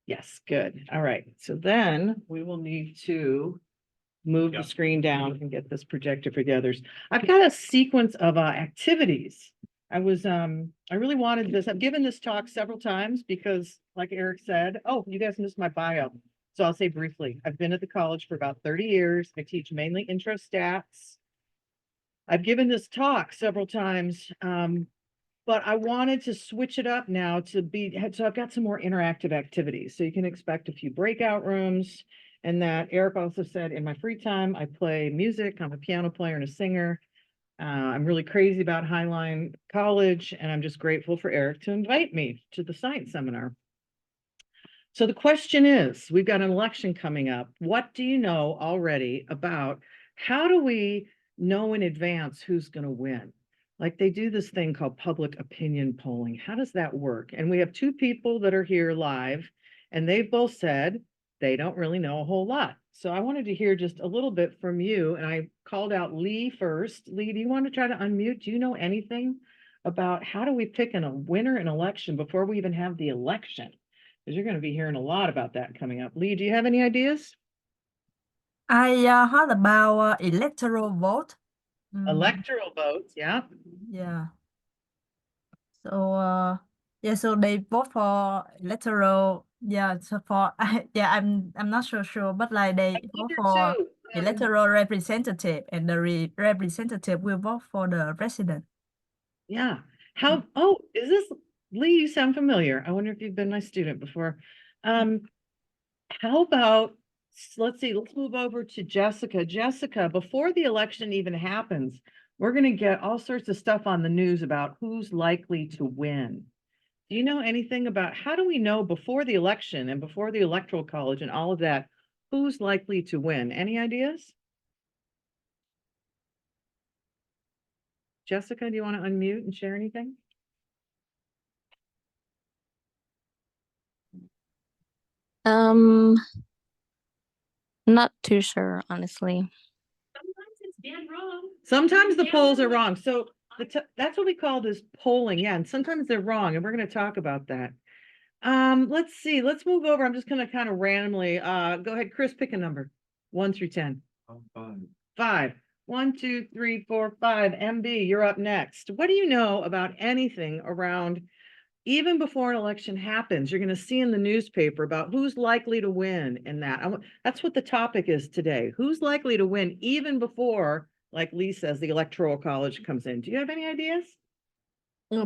Yes, good. All right. So then we will need to move the screen down and get this projector for the others. I've got a sequence of activities. I really wanted this. I've given this talk several times because like Eric said, oh, you guys missed my bio. So I'll say briefly, I've been at the college for about 30 years. I teach mainly intro stats. I've given this talk several times, but I wanted to switch it up now so I've got some more interactive activities. So you can expect a few breakout rooms. And that Eric also said in my free time, I play music. I'm a piano player and a singer. I'm really crazy about Highline College, and I'm just grateful for Eric to invite me to the science seminar. So the question is, we've got an election coming up. What do you know already about how do we know in advance who's going to win? Like they do this thing called public opinion polling. How does that work? And we have two people that are here live, and they've both said they don't really know a whole lot. So I wanted to hear just a little bit from you. And I called out Lee first. Lee, do you want to try to unmute? Do you know anything about how do we pick a winner in election before we even have the election? Because you're going to be hearing a lot about that coming up. Lee, do you have any ideas? I heard about electoral vote. Electoral votes, yeah. Yeah. So yeah, so they vote for electoral. Yeah, so for yeah, I'm not so sure, but like they vote for electoral representative, and the representative will vote for the president. Yeah. Oh, is this Lee? You sound familiar. I wonder if you've been my student before. How about, let's see, let's move over to Jessica. Jessica, before the election even happens, we're going to get all sorts of stuff on the news about who's likely to win. Do you know anything about how do we know before the election and before the electoral college and all of that, who's likely to win? Any ideas? Jessica, do you want to unmute and share anything? Not too sure, honestly. Sometimes it's dead wrong. Sometimes the polls are wrong. So that's what we call this polling. Yeah, and sometimes they're wrong, and we're going to talk about that. Let's see. Let's move over. I'm just going to kind of randomly go ahead. Chris, pick a number 1 through 10. 5. 5. 1, 2, 3, 4, 5. MB, you're up next. What do you know about anything around even before an election happens? You're going to see in the newspaper about who's likely to win in that. That's what the topic is today. Who's likely to win even before, like Lee says, the electoral college comes in. Do you have any ideas?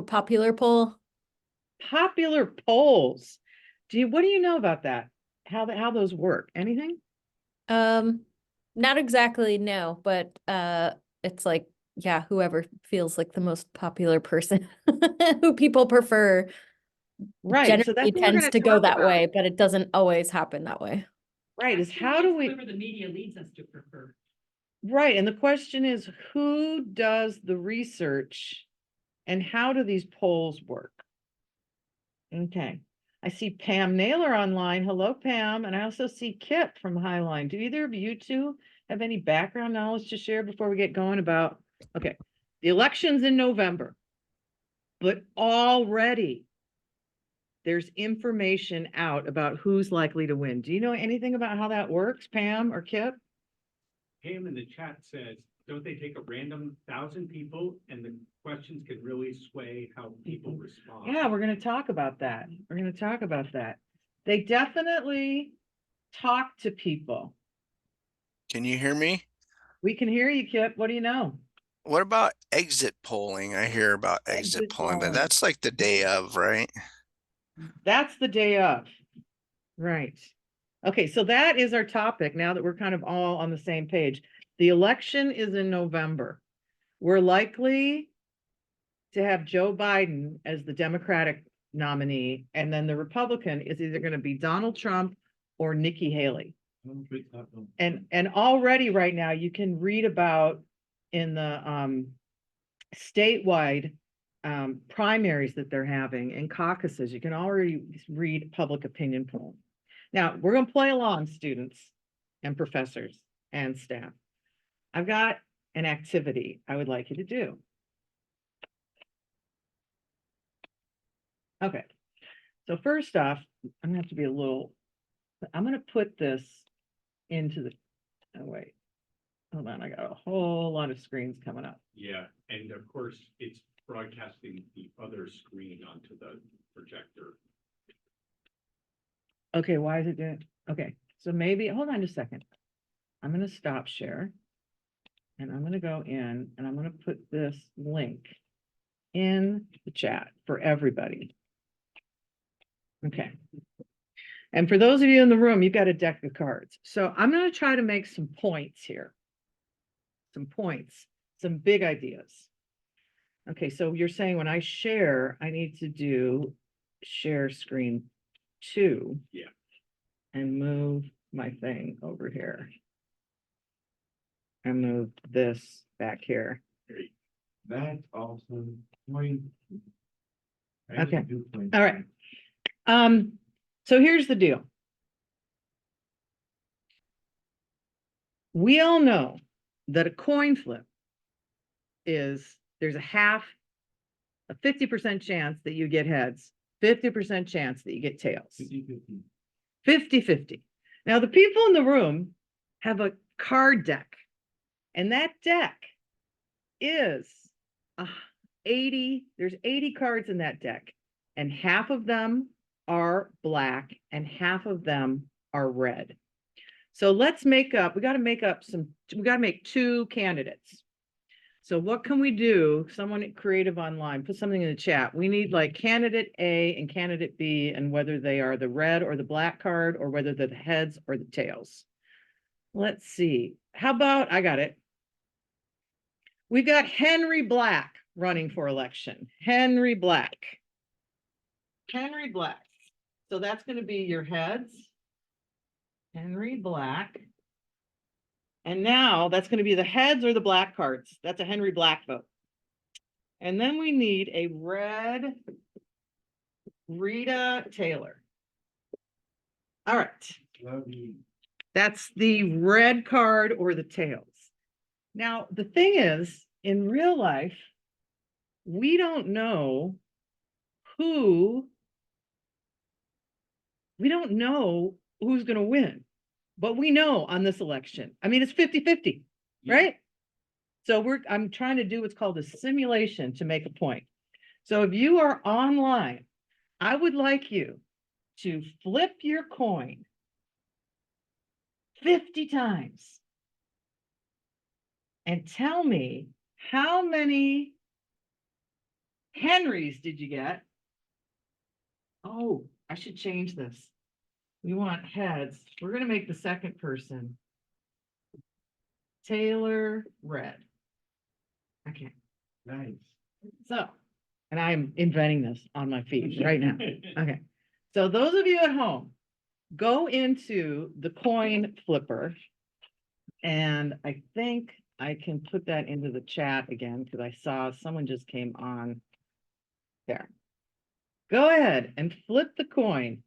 Popular poll. Popular polls. What do you know about that? How those work? Anything? Not exactly, no, but it's like, yeah, whoever feels like the most popular person who people prefer, right, generally so that's tends to go that way, but it doesn't always happen that way. Right, is how do we, whoever the media leads us to prefer. Right, and the question is, who does the research and how do these polls work? Okay, I see Pam Naylor online. Hello, Pam. And I also see Kip from Highline. Do either of you two have any background knowledge to share before we get going about, okay, the election's in November, but already there's information out about who's likely to win. Do you know anything about how that works, Pam or Kip? Pam in the chat says, don't they take a random 1,000 people and the questions can really sway how people respond? Yeah, we're going to talk about that. We're going to talk about that. They definitely talk to people. Can you hear me? We can hear you, Kip. What do you know? What about exit polling? I hear about exit polling, but that's like the day of, right? That's the day of. Right. Okay, so that is our topic now that we're kind of all on the same page. The election is in November. We're likely to have Joe Biden as the Democratic nominee, and then the Republican is either going to be Donald Trump or Nikki Haley. And already right now you can read about in the statewide primaries that they're having and caucuses, you can already read public opinion polls. Now we're going to play along, students and professors and staff. I've got an activity I would like you to do. Okay, So first off, I'm gonna have to be a little, I'm gonna put this into the, oh wait. Hold on, I got a whole lot of screens coming up. Yeah, and of course, it's broadcasting the other screen onto the projector. Okay, why is it doing, okay, so maybe, hold on just a second. I'm gonna stop share. And I'm gonna go in and I'm gonna put this link in the chat for everybody. Okay. And for those of you in the room, you've got a deck of cards. So I'm gonna try to make some points here. Some points, some big ideas. Okay, so you're saying when I share, I need to do share screen 2. Yeah. And move my thing over here. And move this back here. That's awesome. Point. Okay. All right. So here's the deal. We all know that a coin flip is, there's a 50% chance that you get heads, 50% chance that you get tails. 50-50. Now, the people in the room have a card deck, and that deck is 80, there's 80 cards in that deck, and half of them are black and half of them are red. So let's make up, we got to make 2 candidates. So what can we do? Someone creative online, put something in the chat. We need like candidate A and candidate B, and whether they are the red or the black card, or whether they're the heads or the tails. Let's see. How about, I got it. We've got Henry Black running for election. Henry Black. Henry Black. So that's going to be your heads. Henry Black. And now that's going to be the heads or the black cards. That's a Henry Black vote. And then we need a red Rita Taylor. All right. That's the red card or the tails. Now, the thing is, in real life, we don't know who's going to win, but we know on this election. I mean, it's 50-50, right? So I'm trying to do what's called a simulation to make a point. So if you are online, I would like you to flip your coin 50 times and tell me how many Henrys did you get? Oh, I should change this. We want heads. We're going to make the second person Taylor Red. Okay. Nice. So, and I'm inventing this on my feet right now. Okay. So those of you at home, go into the coin flipper, and I think I can put that into the chat again because I saw someone just came on there. Go ahead and flip the coin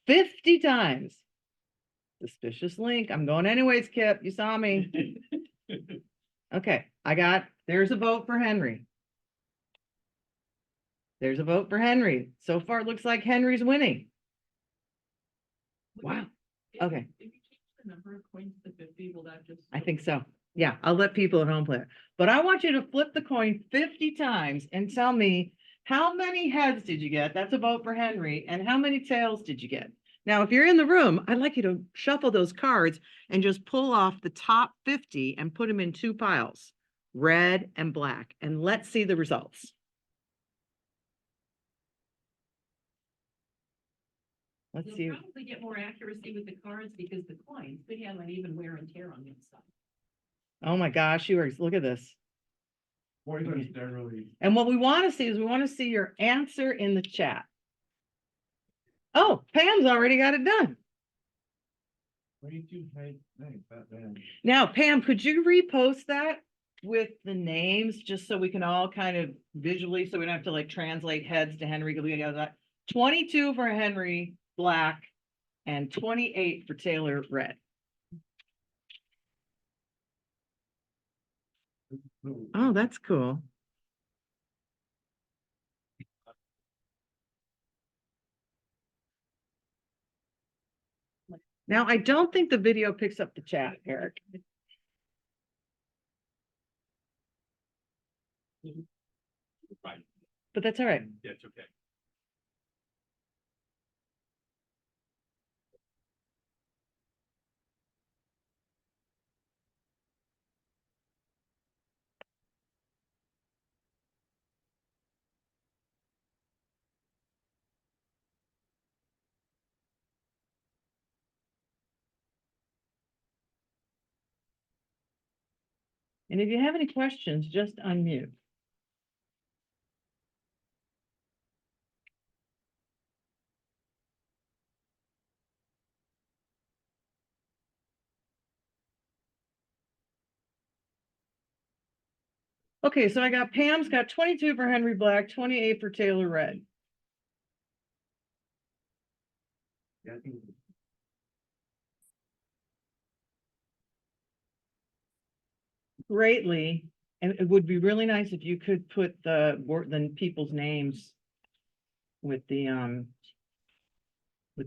50 times. Suspicious link. I'm going anyways, Kip. You saw me. Okay, there's a vote for Henry. There's a vote for Henry. So far, it looks like Henry's winning. Wow. Okay. If you change the number of coins to 50, will that just? I think so. Yeah, I'll let people at home play it. But I want you to flip the coin 50 times and tell me how many heads did you get? That's a vote for Henry. And how many tails did you get? Now, if you're in the room, I'd like you to shuffle those cards and just pull off the top 50 and put them in 2 piles, red and black, and let's see the results. Let's see. You'll probably get more accuracy with the cards because the coins could have an even wear and tear on the inside. Oh my gosh, look at this. Spoilers, they're really. And what we want to see is we want to see your answer in the chat. Oh, Pam's already got it done. 22 height. Nice, not bad. Now, Pam, could you repost that with the names just so we can all kind of visually, so we don't have to like translate heads to Henry? We got that 22 for Henry Black and 28 for Taylor Red. Oh, that's cool. Now, I don't think the video picks up the chat, Eric. Right, But that's all right. that's okay. And if you have any questions, just unmute. Okay, so I got Pam's got 22 for Henry Black, 28 for Taylor Red. Yeah, I think Greatly, and it would be really nice if you could put the people's names with the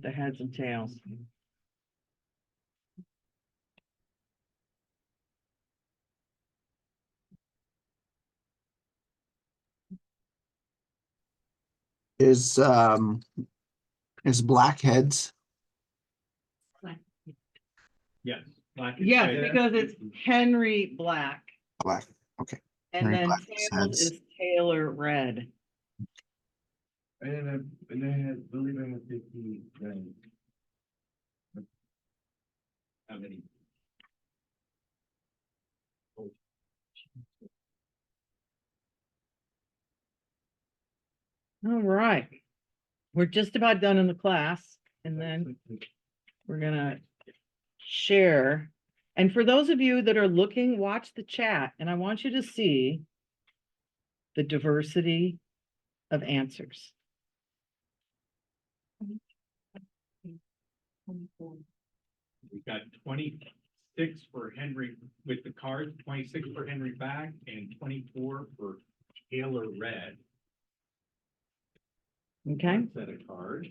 heads and tails. Is Blackheads? Yes. Black and Yes, red. because it's Henry Black, Black, okay. and Henry then Black tails says- is Taylor Red. and I had, believe I had 50 red. How many? All right. We're just about done in the class, and then we're gonna share. And for those of you that are looking, watch the chat, and I want you to see the diversity of answers. We got 26 for Henry with the cards, 26 for Henry Black, and 24 for Taylor Red. Okay, One set of cards.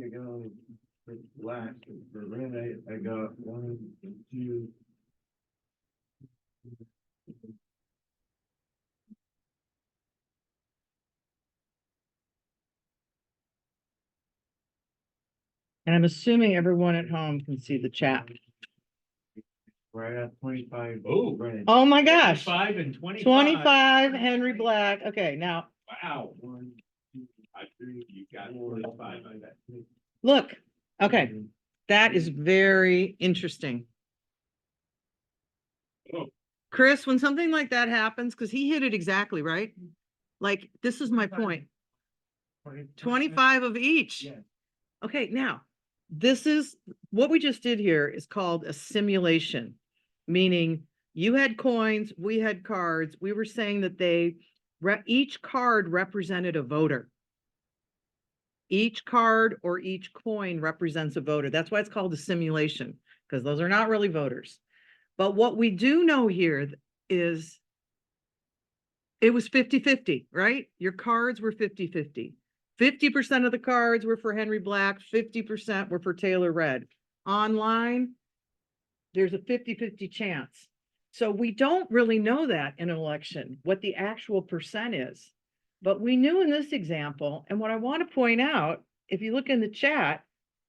I got only for black, and for red, I got 1, 2. and I'm assuming everyone at home can see the chat. Where I got 25. Oh. red. Oh my gosh, 25 and 25. 25 Henry Black. Okay, now, Wow. 1, 2, I agree. You got 45. I got look, okay, that is very interesting. Oh. Chris, when something like that happens, because he hit it exactly, right? Like, this is my point. 25 of each. Yeah. Okay, now, this is, what we just did here is called a simulation, meaning you had coins, we had cards. We were saying that each card represented a voter. Each card or each coin represents a voter. That's why it's called a simulation, because those are not really voters. But what we do know here is it was 50-50, right? Your cards were 50-50. 50% of the cards were for Henry Black, 50% were for Taylor Red. Online, there's a 50-50 chance. So we don't really know that in an election, what the actual percent is. But we knew in this example, and what I want to point out, if you look in the chat,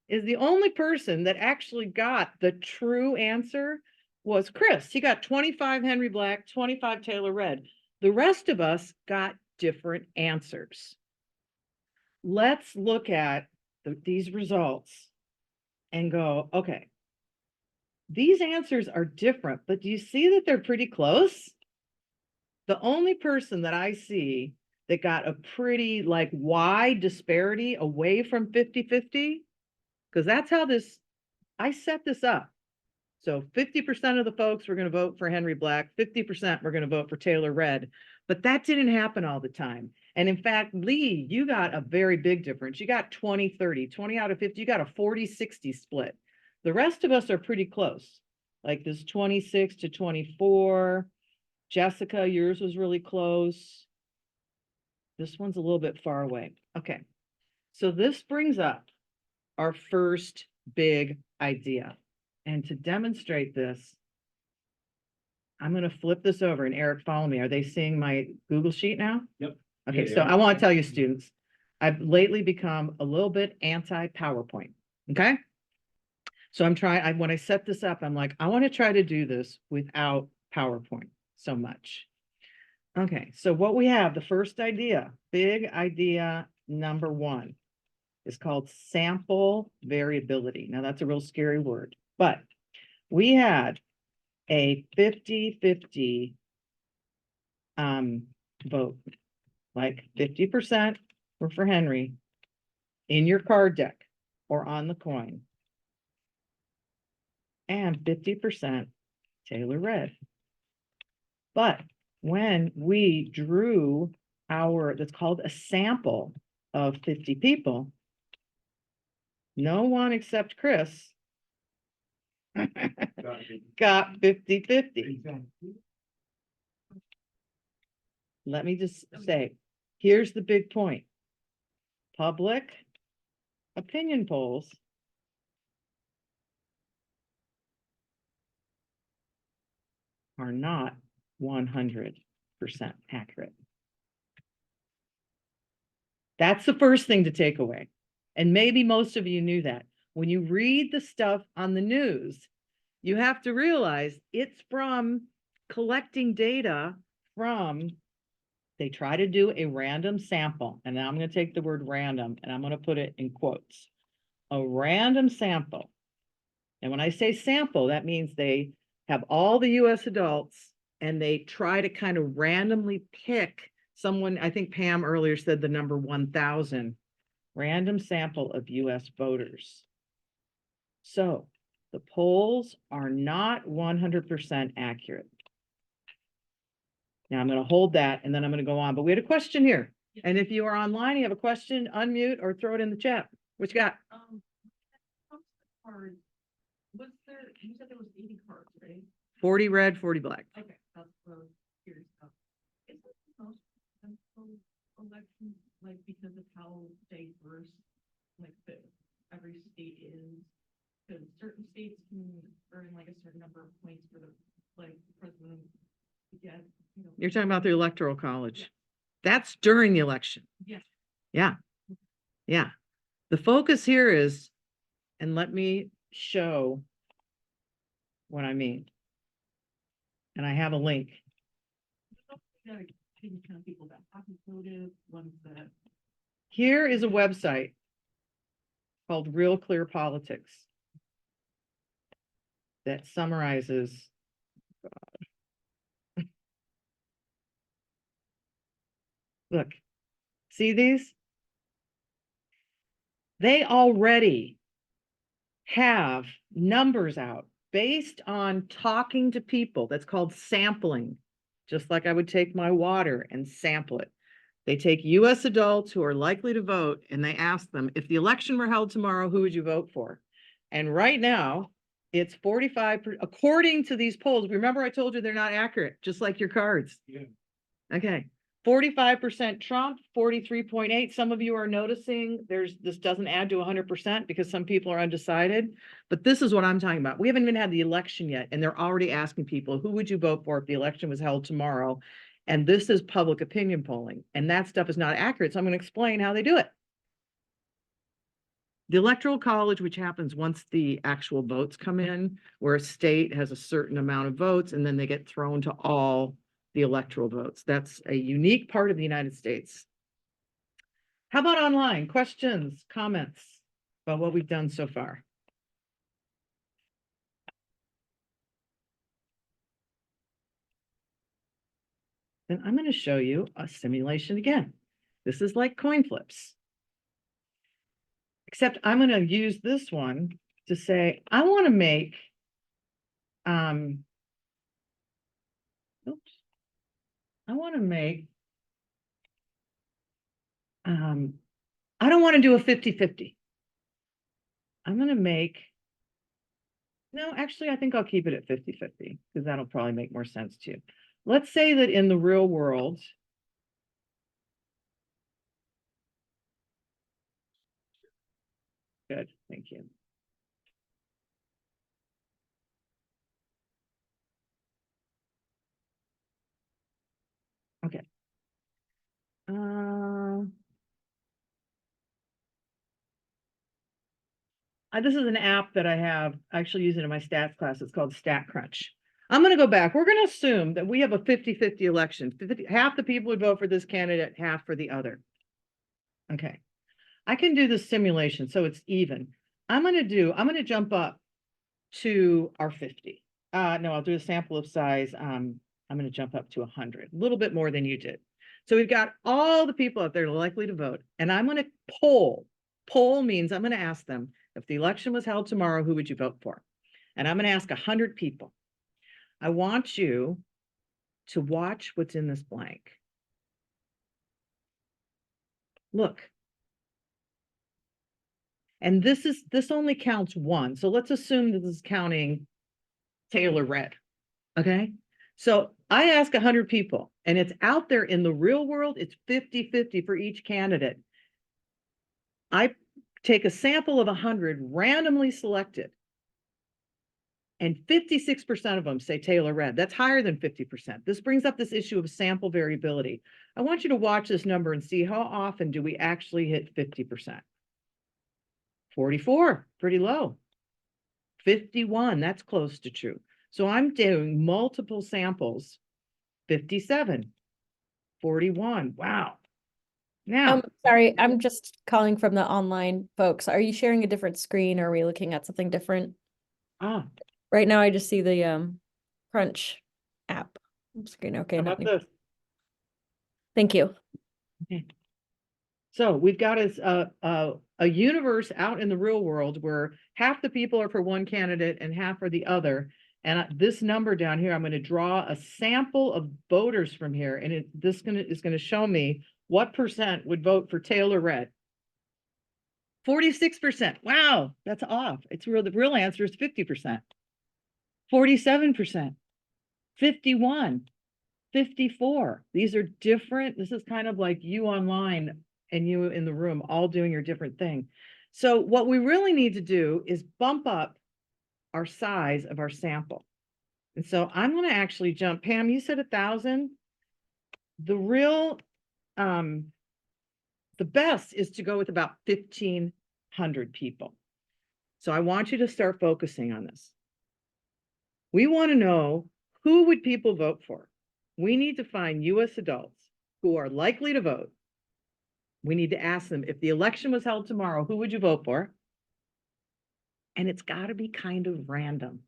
is the only person that actually got the true answer was Chris. He got 25 Henry Black, 25 Taylor Red. The rest of us got different answers. Let's look at these results and go, okay, these answers are different, but do you see that they're pretty close? The only person that I see that got a pretty like wide disparity away from 50-50, because that's how I set this up. So 50% of the folks were going to vote for Henry Black, 50% were going to vote for Taylor Red, but that didn't happen all the time. And in fact, Lee, you got a very big difference. You got 20-30, 20 out of 50, you got a 40-60 split. The rest of us are pretty close. Like this 26 to 24. Jessica, yours was really close. This one's a little bit far away. Okay. So this brings up our first big idea. And to demonstrate this, I'm going to flip this over and Eric, follow me. Are they seeing my Google Sheet now? Yep. Okay, Yeah, so yeah. I want to tell you, students, I've lately become a little bit anti-PowerPoint. Okay. So I'm trying, when I set this up, I'm like, I want to try to do this without PowerPoint so much. Okay, so what we have, the first idea, big idea number one, is called sample variability. Now that's a real scary word, but we had a 50-50 vote, like 50% were for Henry in your card deck or on the coin, and 50% Taylor read. But when we drew that's called a sample of 50 people, no one except Chris got 50-50. Let me just say, here's the big point. Public opinion polls are not 100% accurate. That's the first thing to take away. And maybe most of you knew that. When you read the stuff on the news, you have to realize it's from collecting data from, they try to do a random sample. And now I'm going to take the word random and I'm going to put it in quotes. A random sample. And when I say sample, that means they have all the US adults and they try to kind of randomly pick someone. I think Pam earlier said the number 1,000, random sample of US voters. So the polls are not 100% accurate. Now I'm going to hold that and then I'm going to go on, but we had a question here. And if you are online, you have a question, unmute or throw it in the chat. What you got? Cards, was there, you said there was 80 cards, right? 40 red, 40 black. Okay, that's what I was curious about. Is that the most central election, like because of how diverse, like every state is? Because certain states can earn like a certain number of points for the, like, president to get, you know. You're talking about the electoral college. Yeah. That's during the election. Yes. Yeah. Yeah. The focus here is, and let me show what I mean. And I have a link. People that haven't voted, ones that. Here is a website called Real Clear Politics that summarizes. Look, see these? They already have numbers out based on talking to people. That's called sampling. Just like I would take my water and sample it. They take US adults who are likely to vote and they ask them, if the election were held tomorrow, who would you vote for? And right now it's 45%, according to these polls. Remember I told you they're not accurate, just like your cards. Yeah. Okay. 45% Trump, 43.8. Some of you are noticing this doesn't add to 100% because some people are undecided, but this is what I'm talking about. We haven't even had the election yet, and they're already asking people, who would you vote for if the election was held tomorrow? And this is public opinion polling, and that stuff is not accurate. So I'm going to explain how they do it. The Electoral College, which happens once the actual votes come in, where a state has a certain amount of votes, and then they get thrown to all the electoral votes. That's a unique part of the United States. How about online? Questions, comments about what we've done so far? Then I'm going to show you a simulation again. This is like coin flips. Except I'm going to use this one to say, I want to make, I don't want to do a 50-50. I'm going to make No, actually, I think I'll keep it at 50-50 because that'll probably make more sense to you. Let's say that in the real world. Good, thank you. Okay. This is an app that I have actually using in my stats class. It's called Stat Crunch. I'm going to go back. We're going to assume that we have a 50-50 election. Half the people would vote for this candidate, half for the other. Okay. I can do the simulation so it's even. I'm going to jump up to our 50. No, I'll do a sample of size. I'm going to jump up to 100, a little bit more than you did. So we've got all the people out there likely to vote, and I'm going to poll. Poll means I'm going to ask them, if the election was held tomorrow, who would you vote for? And I'm going to ask 100 people. I want you to watch what's in this blank. Look. And this only counts one. So let's assume that this is counting Taylor Red. Okay. So I ask 100 people, and it's out there in the real world. It's 50-50 for each candidate. I take a sample of 100 randomly selected, and 56% of them say Taylor Red. That's higher than 50%. This brings up this issue of sample variability. I want you to watch this number and see how often do we actually hit 50%. 44, pretty low. 51, that's close to true. So I'm doing multiple samples. 57, 41, wow. Now, Sorry, I'm just calling from the online folks. Are you sharing a different screen or are we looking at something different? Right now I just see the Crunch app screen. Okay, how about nothing. this? Thank you. Okay. So we've got a universe out in the real world where half the people are for one candidate and half for the other. And this number down here, I'm going to draw a sample of voters from here, and this is going to show me what percent would vote for Taylor Red. 46%. Wow, that's off. It's real. The real answer is 50%. 47%. 51. 54. These are different. This is kind of like you online and you in the room all doing your different thing. So what we really need to do is bump up our size of our sample. And so I'm going to actually jump. Pam, you said 1,000. The real, the best is to go with about 1,500 people. So I want you to start focusing on this. We want to know, who would people vote for? We need to find US adults who are likely to vote. We need to ask them, if the election was held tomorrow, who would you vote for? And it's got to be kind of random.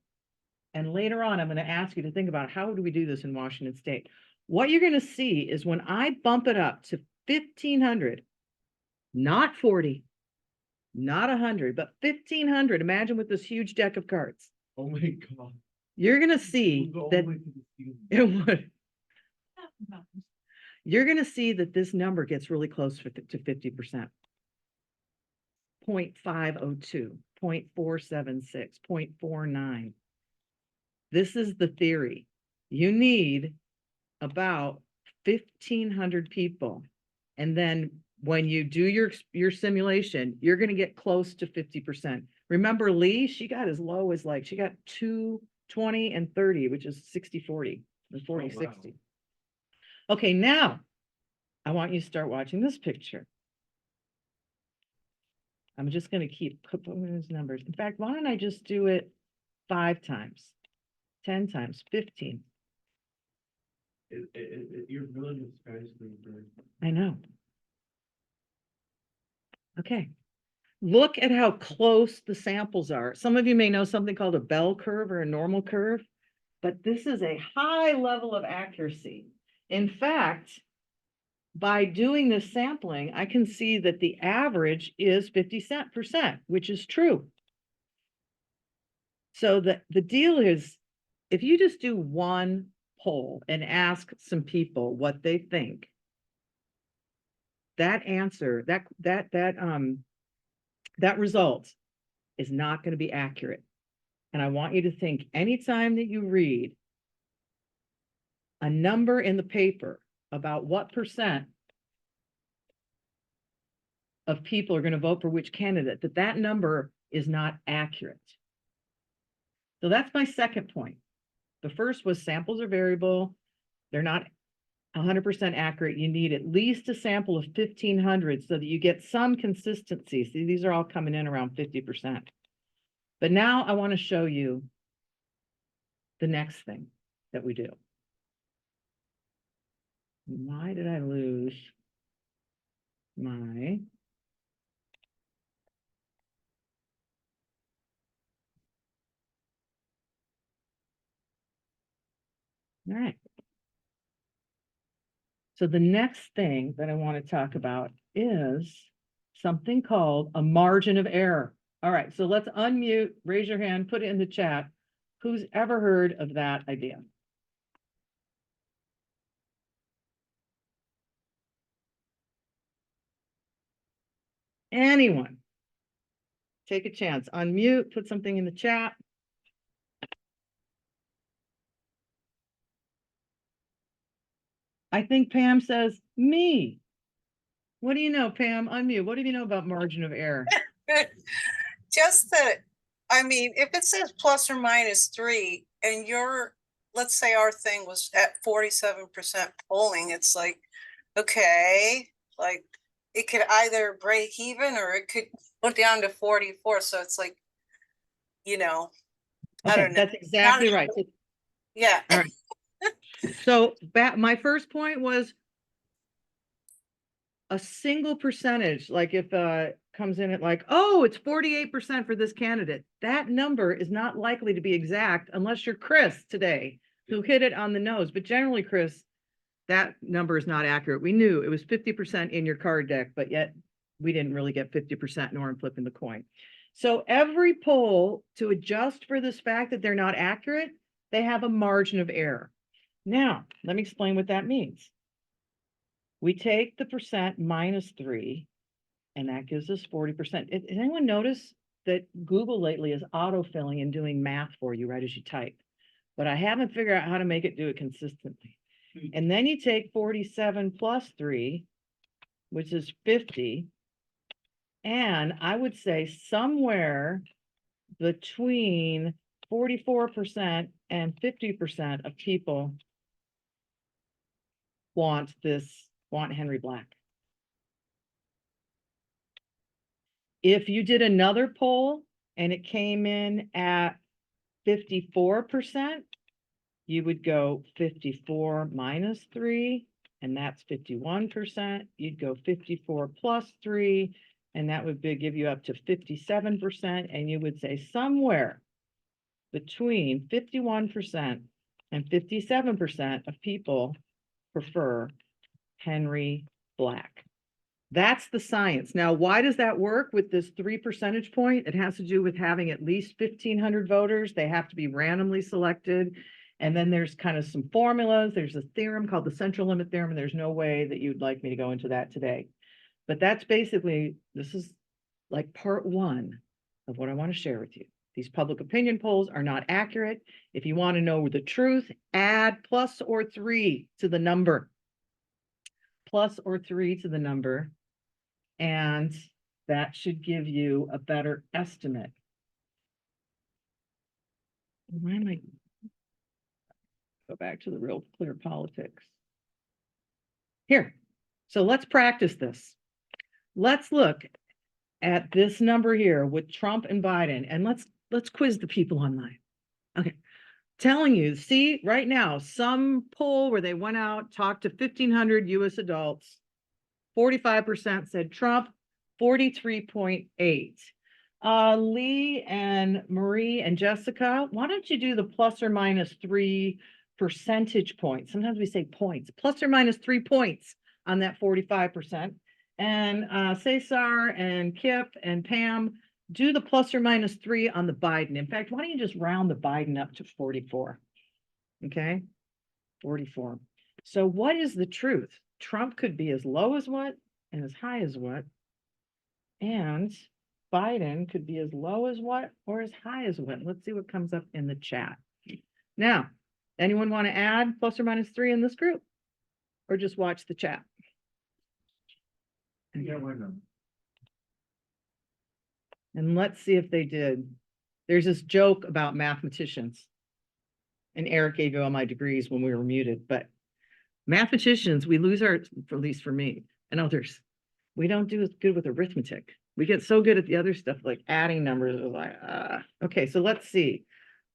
And later on, I'm going to ask you to think about, how do we do this in Washington State? What you're going to see is when I bump it up to 1,500, not 40, not 100, but 1,500, imagine with this huge deck of cards. Oh my God. You're going to see that it would. You're going to see that this number gets really close to 50%. 0.502, 0.476, 0.49. This is the theory. You need about 1,500 people. And then when you do your simulation, you're going to get close to 50%. Remember Lee, she got as low as she got 2, 20, and 30, which is 60-40 or 40-60. Okay, now I want you to start watching this picture. I'm just going to keep putting those numbers. In fact, why don't I just do it 5 times, 10 times, 15? You're building a skyscraper. I know. Okay. Look at how close the samples are. Some of you may know something called a bell curve or a normal curve, but this is a high level of accuracy. In fact, by doing this sampling, I can see that the average is 50%, which is true. So the deal is, if you just do one poll and ask some people what they think, that answer, that result is not going to be accurate. And I want you to think anytime that you read a number in the paper about what percent of people are going to vote for which candidate, that number is not accurate. So that's my second point. The first was samples are variable. They're not 100% accurate. You need at least a sample of 1,500 so that you get some consistency. See, these are all coming in around 50%. But now I want to show you the next thing that we do. Why did I lose my... All right. So the next thing that I want to talk about is something called a margin of error. All right, so let's unmute, raise your hand, put it in the chat. Who's ever heard of that idea? Anyone? Take a chance, unmute, put something in the chat. I think Pam says, me. What do you know, Pam? Unmute. What do you know about margin of error? Just that, I mean, if it says plus or minus 3 and let's say our thing was at 47% polling, it's like, okay, like it could either break even or it could go down to 44. So it's like, I Okay, don't know. that's exactly right. Yeah. All right. So my first point was a single percentage, like if comes in at like, oh, it's 48% for this candidate. That number is not likely to be exact unless you're Chris today, who hit it on the nose. But generally, Chris, that number is not accurate. We knew it was 50% in your card deck, but yet we didn't really get 50% nor in flipping the coin. So every poll, to adjust for this fact that they're not accurate, they have a margin of error. Now, let me explain what that means. We take the percent minus 3, and that gives us 40%. Has anyone noticed that Google lately is autofilling and doing math for you right as you type? But I haven't figured out how to make it do it consistently. And then you take 47 plus 3, which is 50. And I would say somewhere between 44% and 50% of people want Henry Black. If you did another poll and it came in at 54%, you would go 54 minus 3, and that's 51%. You'd go 54 plus 3, and that would give you up to 57%. And you would say somewhere between 51% and 57% of people prefer Henry Black. That's the science. Now, why does that work with this 3 percentage point? It has to do with having at least 1,500 voters. They have to be randomly selected. And then there's kind of some formulas. There's a theorem called the central limit theorem, and there's no way that you'd like me to go into that today. But that's basically, this is like part 1 of what I want to share with you. These public opinion polls are not accurate. If you want to know the truth, add plus or 3 to the number. Plus or 3 to the number. And that should give you a better estimate. Why am I? Go back to the real clear politics. Here. So let's practice this. Let's look at this number here with Trump and Biden, and let's quiz the people online. Okay. Telling you, see right now, some poll where they went out, talked to 1,500 US adults, 45% said Trump, 43.8. Lee and Marie and Jessica, why don't you do the plus or minus 3 percentage points? Sometimes we say points, plus or minus 3 points on that 45%. And Cesar and Kip and Pam, do the plus or minus 3 on the Biden. In fact, why don't you just round the Biden up to 44? Okay, 44. So what is the truth? Trump could be as low as what and as high as what? And Biden could be as low as what or as high as what? Let's see what comes up in the chat. Now, anyone want to add ±3 in this group? Or just watch the chat? Yeah, why not? And let's see if they did. There's this joke about mathematicians. And Eric gave you all my degrees when we were muted, but mathematicians, we lose our, at least for me and others, we don't do as good with arithmetic. We get so good at the other stuff, like adding numbers. Like, okay, so let's see.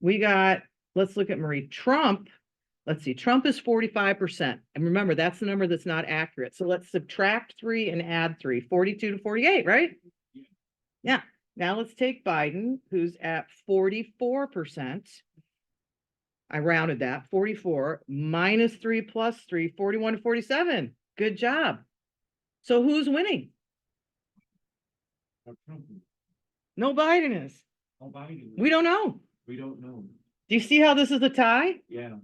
Let's look at Marie. Trump, let's see, Trump is 45%. And remember, that's the number that's not accurate. So let's subtract 3 and add 3, 42 to 48, right? Yeah. Now let's take Biden, who's at 44%. I rounded that, 44 minus 3 plus 3, 41 to 47. Good job. So who's winning? No, Biden is. We don't know. We don't know. Do you see how this is a tie? Yeah.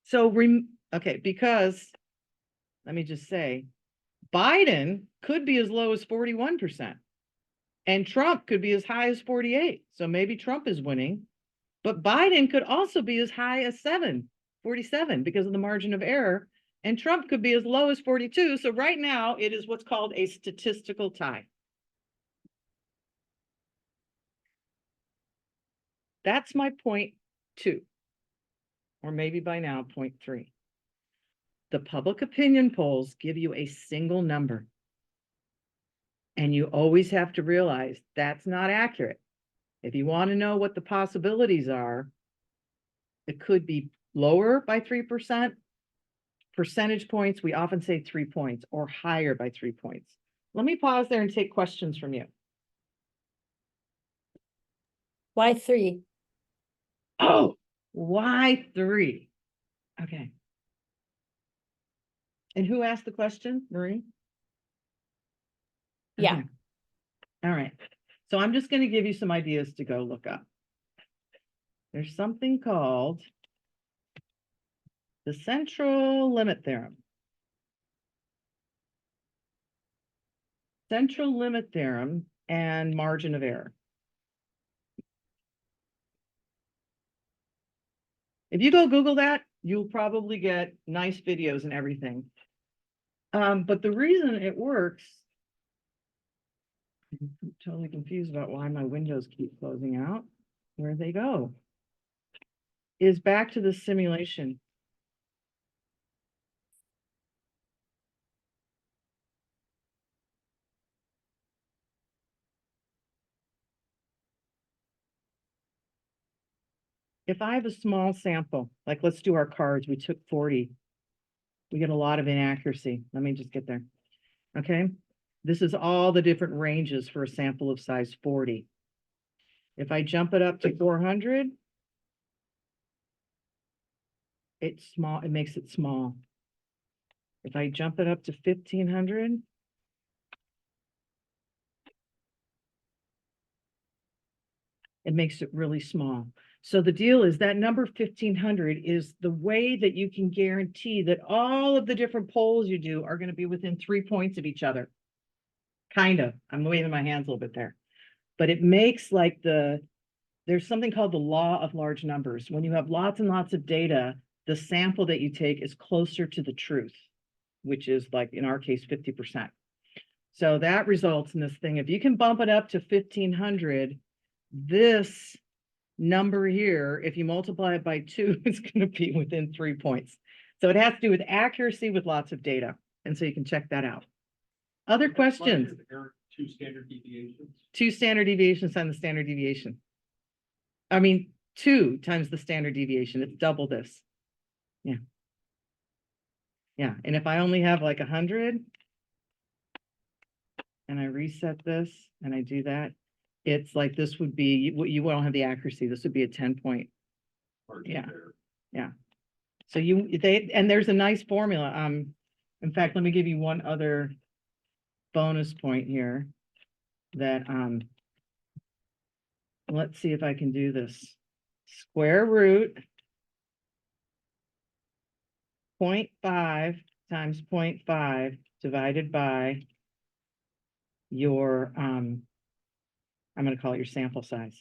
So, okay, because let me just say, Biden could be as low as 41%, and Trump could be as high as 48. So maybe Trump is winning, but Biden could also be as high as 47 because of the margin of error, and Trump could be as low as 42. So right now it is what's called a statistical tie. That's my point 2, or maybe by now point 3. The public opinion polls give you a single number. And you always have to realize that's not accurate. If you want to know what the possibilities are, it could be lower by 3%, percentage points, we often say 3 points, or higher by 3 points. Let me pause there and take questions from you. Why 3? Oh, why 3? Okay. And who asked the question, Marie? Yeah. Okay. All right. So I'm just going to give you some ideas to go look up. There's something called the central limit theorem. Central limit theorem and margin of error. If you go Google that, you'll probably get nice videos and everything. But the reason it works, I'm totally confused about why my windows keep closing out. Where they go? Is back to the simulation. If I have a small sample, like let's do our cards, we took 40. We get a lot of inaccuracy. Let me just get there. Okay. This is all the different ranges for a sample of size 40. If I jump it up to 400, it's small, it makes it small. If I jump it up to 1500, it makes it really small. So the deal is that number 1500 is the way that you can guarantee that all of the different polls you do are going to be within 3 points of each other. Kind of. I'm waving my hands a little bit there. But it makes like there's something called the law of large numbers. When you have lots and lots of data, the sample that you take is closer to the truth, which is like in our case, 50%. So that results in this thing. If you can bump it up to 1500, this number here, if you multiply it by 2, it's going to be within 3 points. So it has to do with accuracy with lots of data. And so you can check that out. Other questions? 2 standard deviations. 2 standard deviations times the standard deviation. I mean, 2 times the standard deviation. It's double this. Yeah. Yeah. And if I only have like 100 and I reset this and I do that, it's like this would be, you won't have the accuracy. This would be a 10-point. Yeah. Yeah. So and there's a nice formula. In fact, let me give you one other bonus point here that, let's see if I can do this. Square root 0.5 times 0.5 divided by your I'm going to call it your sample size.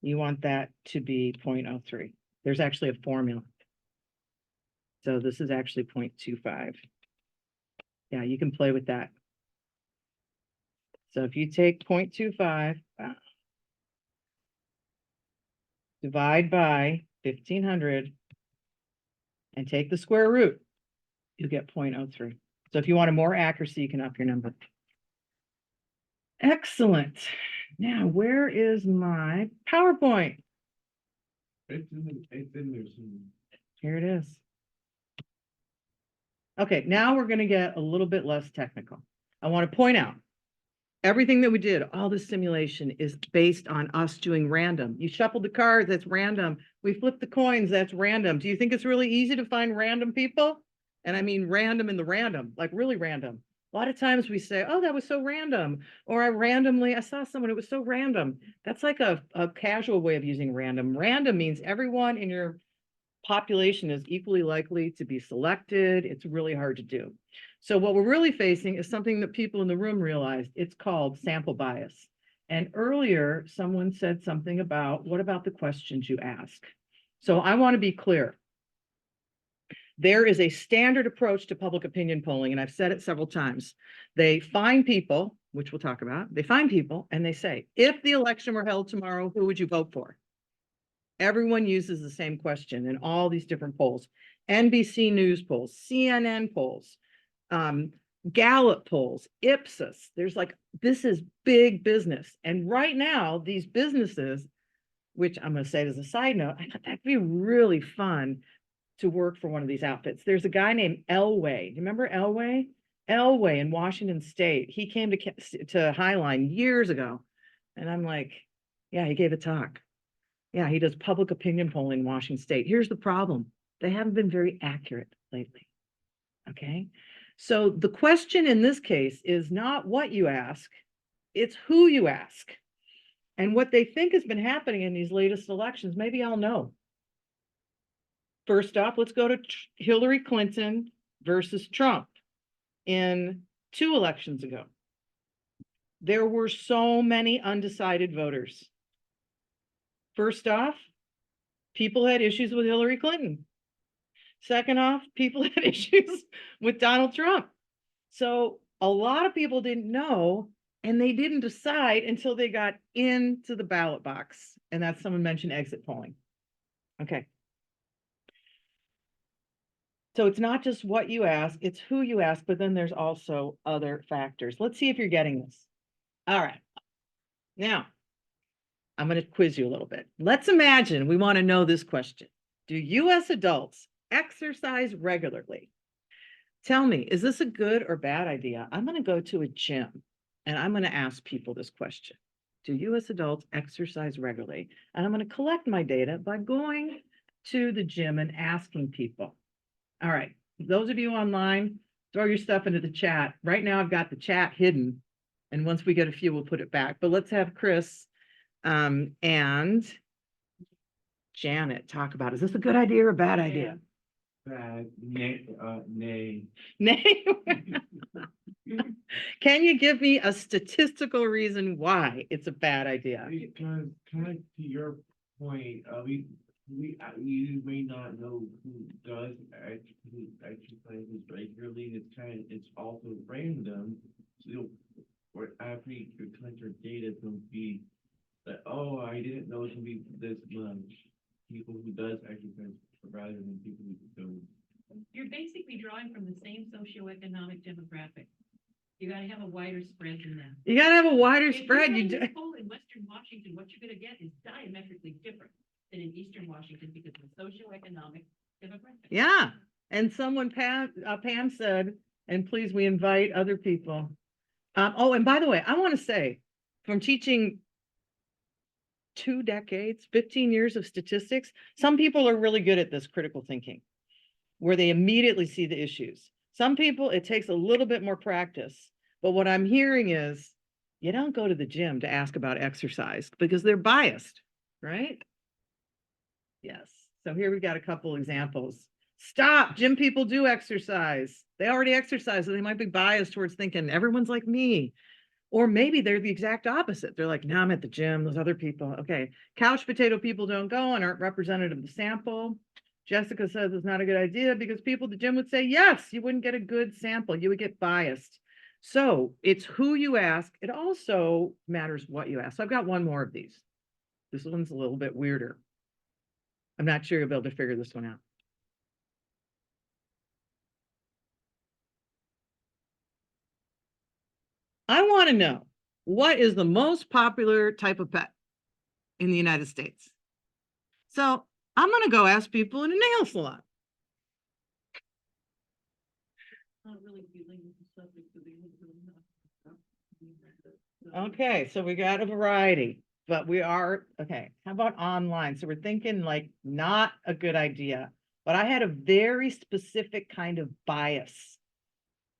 You want that to be 0.03. There's actually a formula. So this is actually 0.25. Yeah, you can play with that. So if you take 0.25, divide by 1500 and take the square root, you get 0.03. So if you want a more accuracy, you can up your number. Excellent. Now, where is my PowerPoint? It's in there somewhere. Here it is. Okay, now we're going to get a little bit less technical. I want to point out everything that we did, all this simulation is based on us doing random. You shuffled the cards, that's random. We flipped the coins, that's random. Do you think it's really easy to find random people? And I mean random in the random, like really random. A lot of times we say, oh, that was so random. Or I saw someone, it was so random. That's like a casual way of using random. Random means everyone in your population is equally likely to be selected. It's really hard to do. So what we're really facing is something that people in the room realized. It's called sample bias. And earlier, someone said something about, what about the questions you ask? So I want to be clear. There is a standard approach to public opinion polling, and I've said it several times. They find people, which we'll talk about, they find people and they say, if the election were held tomorrow, who would you vote for? Everyone uses the same question in all these different polls. NBC News polls, CNN polls, Gallup polls, Ipsos. There's like, this is big business. And right now, these businesses, which I'm going to say as a side note, I thought that'd be really fun to work for one of these outfits. There's a guy named Elway. You remember Elway? Elway in Washington State. He came to Highline years ago. And I'm like, yeah, he gave a talk. Yeah, he does public opinion polling in Washington State. Here's the problem. They haven't been very accurate lately. Okay. So the question in this case is not what you ask, it's who you ask. And what they think has been happening in these latest elections, maybe I'll know. First off, let's go to Hillary Clinton versus Trump in 2 elections ago. There were so many undecided voters. First off, people had issues with Hillary Clinton. Second off, people had issues with Donald Trump. So a lot of people didn't know, and they didn't decide until they got into the ballot box. And that's, someone mentioned exit polling. Okay. So it's not just what you ask, it's who you ask, but then there's also other factors. Let's see if you're getting this. All right. Now, I'm going to quiz you a little bit. Let's imagine we want to know this question. Do US adults exercise regularly? Tell me, is this a good or bad idea? I'm going to go to a gym and I'm going to ask people this question. Do US adults exercise regularly? And I'm going to collect my data by going to the gym and asking people. All right, those of you online, throw your stuff into the chat. Right now I've got the chat hidden. And once we get a few, we'll put it back. But let's have Chris and Janet talk about, is this a good idea or a bad idea? Bad, nay. Nay. Can you give me a statistical reason why it's a bad idea? Because kind of to your point, you may not know who does exercises regularly. It's also random. So or after you collect your data, it's going to be that, oh, I didn't know it's going to be this much people who does exercise rather than people who don't. You're basically drawing from the same socioeconomic demographic. You gotta have a wider spread than that. You gotta have a wider If spread. you You run do. this poll in Western Washington, what you're gonna get is diametrically different than in Eastern Washington because of the socioeconomic demographic. Yeah. And someone, Pam said, and please, we invite other people. Oh, and by the way, I want to say, from teaching 2 decades, 15 years of statistics, some people are really good at this critical thinking, where they immediately see the issues. Some people, it takes a little bit more practice. But what I'm hearing is, you don't go to the gym to ask about exercise because they're biased, right? Yes. So here we got a couple examples. Stop, gym people do exercise. They already exercise, so they might be biased towards thinking everyone's like me. Or maybe they're the exact opposite. They're like, no, I'm at the gym, those other people. Okay, couch potato people don't go and aren't representative of the sample. Jessica says it's not a good idea because people at the gym would say, yes, you wouldn't get a good sample. You would get biased. So it's who you ask. It also matters what you ask. So I've got one more of these. This one's a little bit weirder. I'm not sure you'll be able to figure this one out. I want to know, what is the most popular type of pet in the United States? So I'm going to go ask people in a nail salon. Not really dealing with the subject of the. Okay, so we got a variety, but we are, okay, how about online? So we're thinking like not a good idea, but I had a very specific kind of bias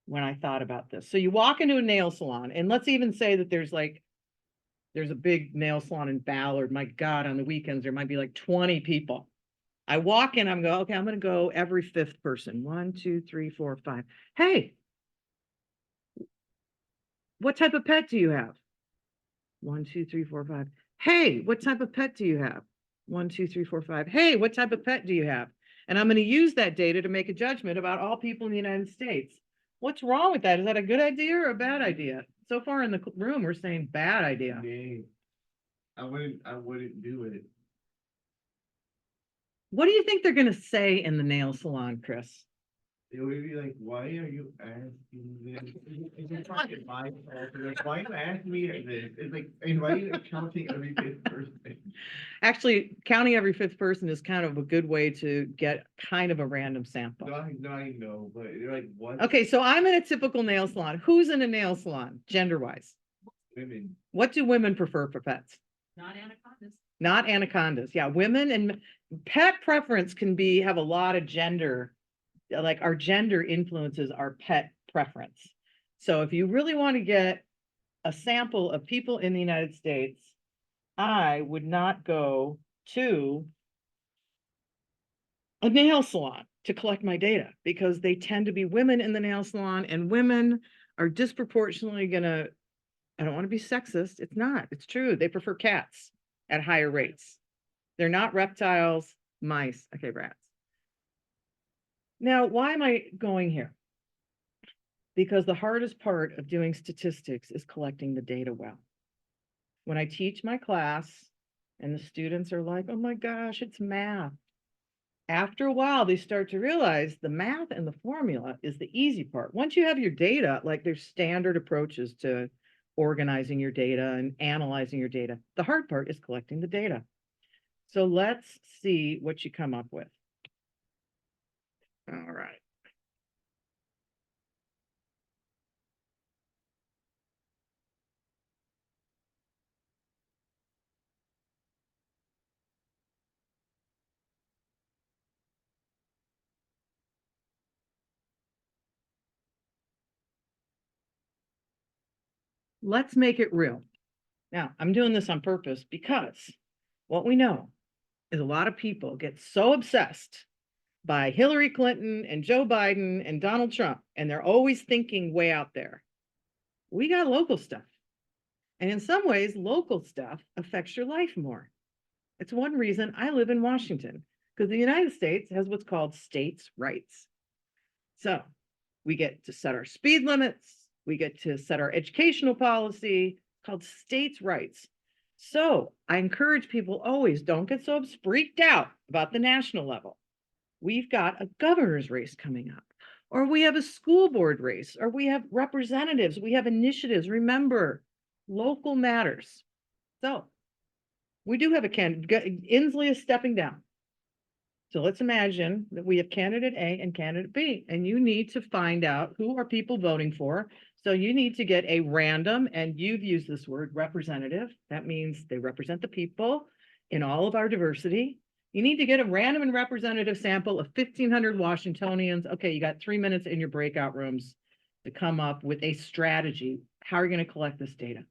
when I thought about this. So you walk into a nail salon, and let's even say that there's a big nail salon in Ballard. My God, on the weekends, there might be like 20 people. I walk in, I'm going, okay, I'm going to go every fifth person. 1, 2, 3, 4, 5. Hey, what type of pet do you have? 1, 2, 3, 4, 5. Hey, what type of pet do you have? 1, 2, 3, 4, 5. Hey, what type of pet do you have? And I'm going to use that data to make a judgment about all people in the United States. What's wrong with that? Is that a good idea or a bad idea? So far in the room, we're saying bad idea. Dang. I wouldn't do it. What do you think they're going to say in the nail salon, Chris? It would be like, why are you asking this? It's just fucking my fault. Like, why are you asking me this? It's like, and why are you counting every fifth person? Actually, counting every fifth person is kind of a good way to get kind of a random sample. No, I know, but you're like, what? Okay, so I'm in a typical nail salon. Who's in a nail salon, gender-wise? Women. What do women prefer for pets? Not anacondas. Not anacondas. Yeah, women and pet preference can have a lot of gender, like our gender influences our pet preference. So if you really want to get a sample of people in the United States, I would not go to a nail salon to collect my data because they tend to be women in the nail salon, and women are disproportionately gonna, I don't want to be sexist. It's not, it's true. They prefer cats at higher rates. They're not reptiles, mice. Okay, rats. Now, why am I going here? Because the hardest part of doing statistics is collecting the data well. When I teach my class and the students are like, oh my gosh, it's math. After a while, they start to realize the math and the formula is the easy part. Once you have your data, like there's standard approaches to organizing your data and analyzing your data. The hard part is collecting the data. So let's see what you come up with. All right. Let's make it real. Now, I'm doing this on purpose because what we know is a lot of people get so obsessed by Hillary Clinton and Joe Biden and Donald Trump, and they're always thinking way out there. We got local stuff. And in some ways, local stuff affects your life more. It's one reason I live in Washington, because the United States has what's called states' rights. So we get to set our speed limits, we get to set our educational policy, called states' rights. So I encourage people always don't get so freaked out about the national level. We've got a governor's race coming up, or we have a school board race, or we have representatives, we have initiatives. Remember, local matters. So we do have a candidate. Inslee is stepping down. So let's imagine that we have candidate A and candidate B, and you need to find out who are people voting for. So you need to get a random, and you've used this word, representative. That means they represent the people in all of our diversity. You need to get a random and representative sample of 1,500 Washingtonians. Okay, you got 3 minutes in your breakout rooms to come up with a strategy. How are you going to collect this data?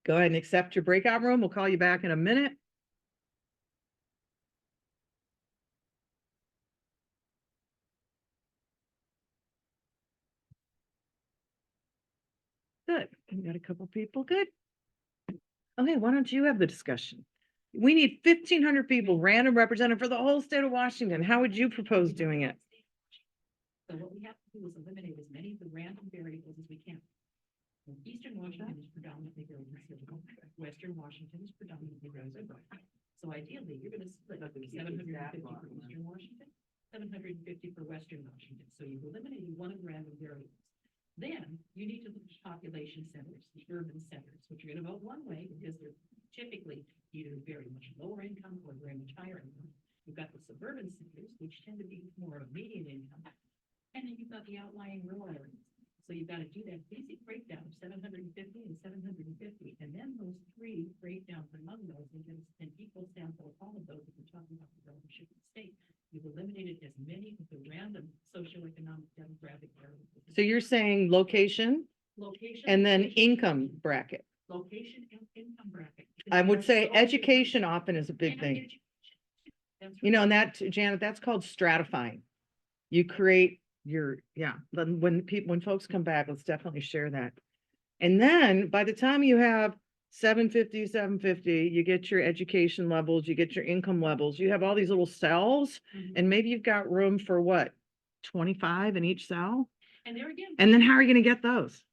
Go ahead and accept your breakout room. We'll call you back in a minute. We got a couple people, good. Okay, why don't you have the discussion? We need 1,500 people, random representative for the whole state of Washington. How would you propose doing it? So what we have to do is eliminate as many of the random variables as we can. Eastern Washington is predominantly very residential. Western Washington is predominantly residential. So ideally, you're gonna split up 750 for Eastern Washington, 750 for Western Washington. So you've eliminated one of the random variables. Then you need to look at population centers, the urban centers, which are gonna vote one way because they're typically either very much lower income or very much higher income. You've got the suburban centers, which tend to be more of median income. And then you've got the outlying rural areas. So you've got to do that basic breakdown of 750 and 750. And then those three breakdowns among those and get an equal sample of all of those if we're talking about the relationship of the state. You've eliminated as many of the random socioeconomic demographic areas. So you're saying location Location. and then location, income bracket. Location and income bracket. I would say So- education often is a big and thing. education. That's You know, right. and that, Janet, that's called stratifying. You create your, yeah, then when folks come back, let's definitely share that. And then by the time you have 750, you get your education levels, you get your income levels, you have all these little cells, Mhm. and maybe you've got room for what? 25 in each cell? And there again. And then how are you gonna get those?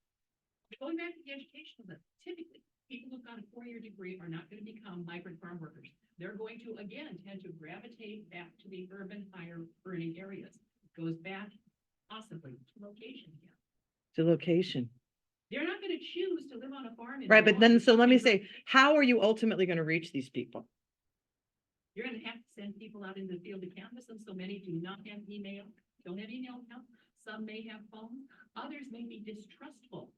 Going back to the educational level, typically, people who've got a four-year degree are not going to become migrant farm workers. They're going to, again, tend to gravitate back to the urban, higher earning areas. Goes back possibly to location again. To location. They're not going to choose to live on a farm. in Right, but then, Milwaukee so let me and go- say, how are you ultimately gonna reach these people? You're going to have to send people out into the field to canvass them. So many do not have email, don't have email account. Some may have phones. Others may be distrustful.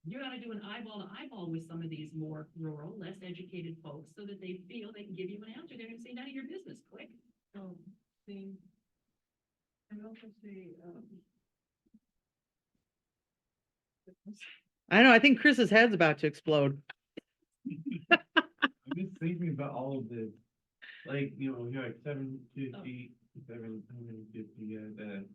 You're going to do an eyeball to eyeball with some of these more rural, less educated folks so that they feel they can give you an answer. They're going to say, none of your business, click. See. I would also say, I don't know, I think Chris's head's about to explode. I'm just thinking about all of this, like, you know, you're like 750, 750, and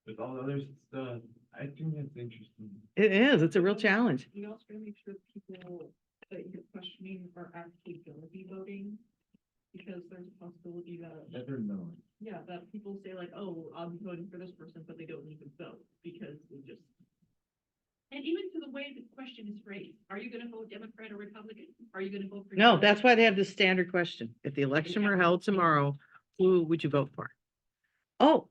with all the other stuff, I think that's interesting. It is, it's a real challenge. You also gotta make sure people that you're questioning are actually gonna be voting. Because there's a possibility that, Never know. yeah, that people say like, oh, I'll be voting for this person, but they don't even vote because they just. And even to the way the question is phrased, are you gonna vote Democrat or Republican? Are you gonna vote for? No, Joe? that's why they have this standard question. If the election were held tomorrow, who would you vote for? Oh.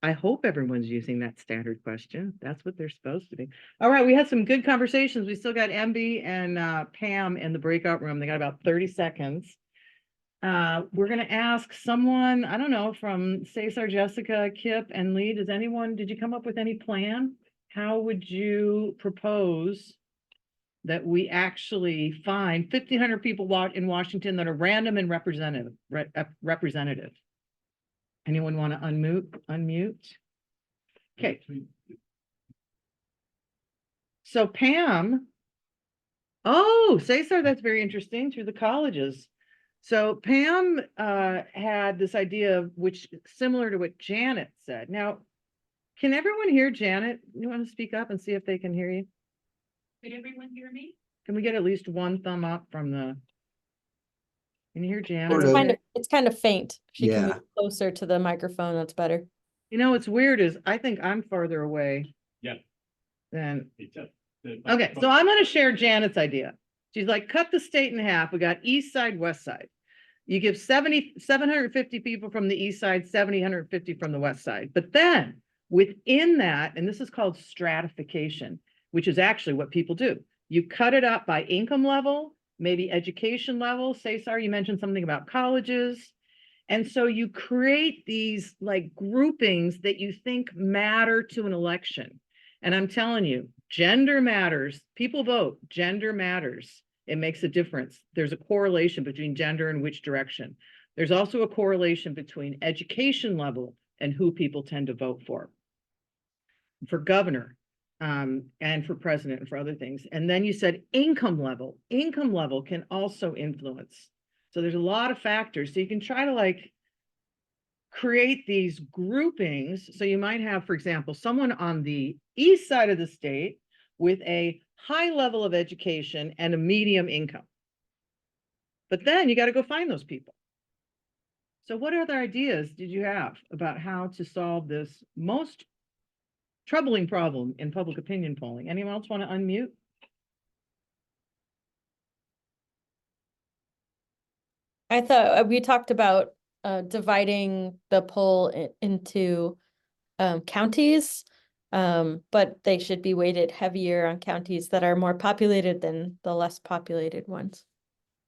I hope everyone's using that standard question. That's what they're supposed to be. All right, we had some good conversations. We still got MB and Pam in the breakout room. They got about 30 seconds. We're gonna ask someone, I don't know, from Cesar, Jessica, Kip, and Lee. Did you come up with any plan? How would you propose that we actually find 1,500 people in Washington that are random and representative? Anyone want to unmute? Okay. So Pam, oh, Cesar, that's very interesting, through the colleges. So Pam had this idea of which similar to what Janet said. Now, can everyone hear Janet? You want to speak up and see if they can hear you? Did everyone hear me? Can we get at least one thumb up from the? Can you hear Janet? Sort of. okay? It's kind of faint. She can Yeah. move closer to the microphone. That's better. You know, what's weird is I think I'm farther away. Yeah. Than, It's okay, so I'm gonna share Janet's idea. She's like, cut the state in half. We got east side, west side. You give 750 people from the east side, 750 from the west side. But then within that, and this is called stratification, which is actually what people do. You cut it up by income level, maybe education level. Cesar, you mentioned something about colleges. And so you create these like groupings that you think matter to an election. And I'm telling you, gender matters. People vote, gender matters. It makes a difference. There's a correlation between gender and which direction. There's also a correlation between education level and who people tend to vote for governor, and for president and for other things. And then you said income level can also influence. So there's a lot of factors. So you can try to like create these groupings. So you might have, for example, someone on the east side of the state with a high level of education and a medium income. But then you got to go find those people. So what other ideas did you have about how to solve this most troubling problem in public opinion polling? Anyone else want to unmute? I thought we talked about dividing the poll into counties, but they should be weighted heavier on counties that are more populated than the less populated ones.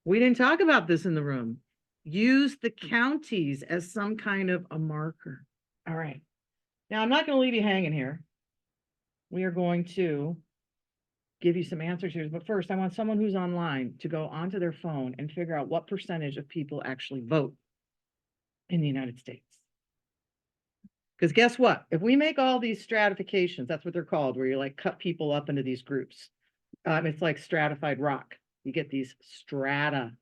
We didn't talk about this in the room. Use the counties as some kind of a marker. All right. Now, I'm not going to leave you hanging here. We are going to give you some answers here. But first, I want someone who's online to go onto their phone and figure out what percentage of people actually vote in the United States. Because guess what? If we make all these stratifications, that's what they're called, where you like cut people up into these groups. It's like stratified rock. You get these strata.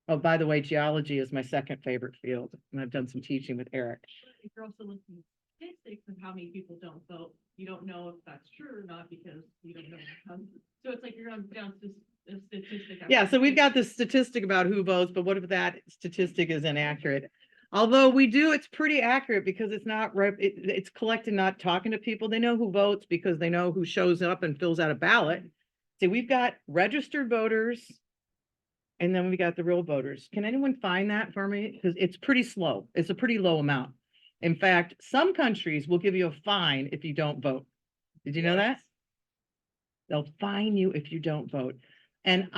Oh, by the way, geology is my second favorite field, and I've done some teaching with Eric. If you're also looking at statistics of how many people don't vote, you don't know if that's true or not because you don't know. So it's like you're going down to a statistic. Yeah, so we've got this statistic about who votes, but what if that statistic is inaccurate? Although we do, it's pretty accurate because it's not it's collected, not talking to people. They know who votes because they know who shows up and fills out a ballot. See, we've got registered voters, and then we got the real voters. Can anyone find that for me? Because it's pretty slow. It's a pretty low amount. In fact, some countries will give you a fine if you don't vote. Did you know that? They'll fine you if you don't vote. And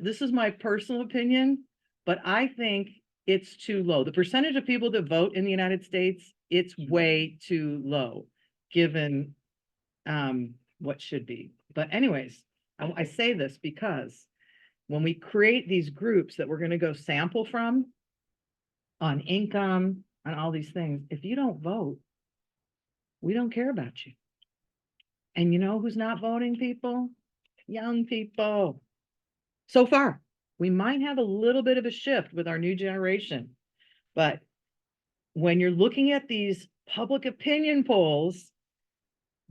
this is my personal opinion, but I think it's too low. The percentage of people that vote in the United States, it's way too low, given what should be. But anyways, I say this because when we create these groups that we're going to go sample from on income, on all these things, if you don't vote, we don't care about you. And you know who's not voting, people? Young people. So far, we might have a little bit of a shift with our new generation. But when you're looking at these public opinion polls,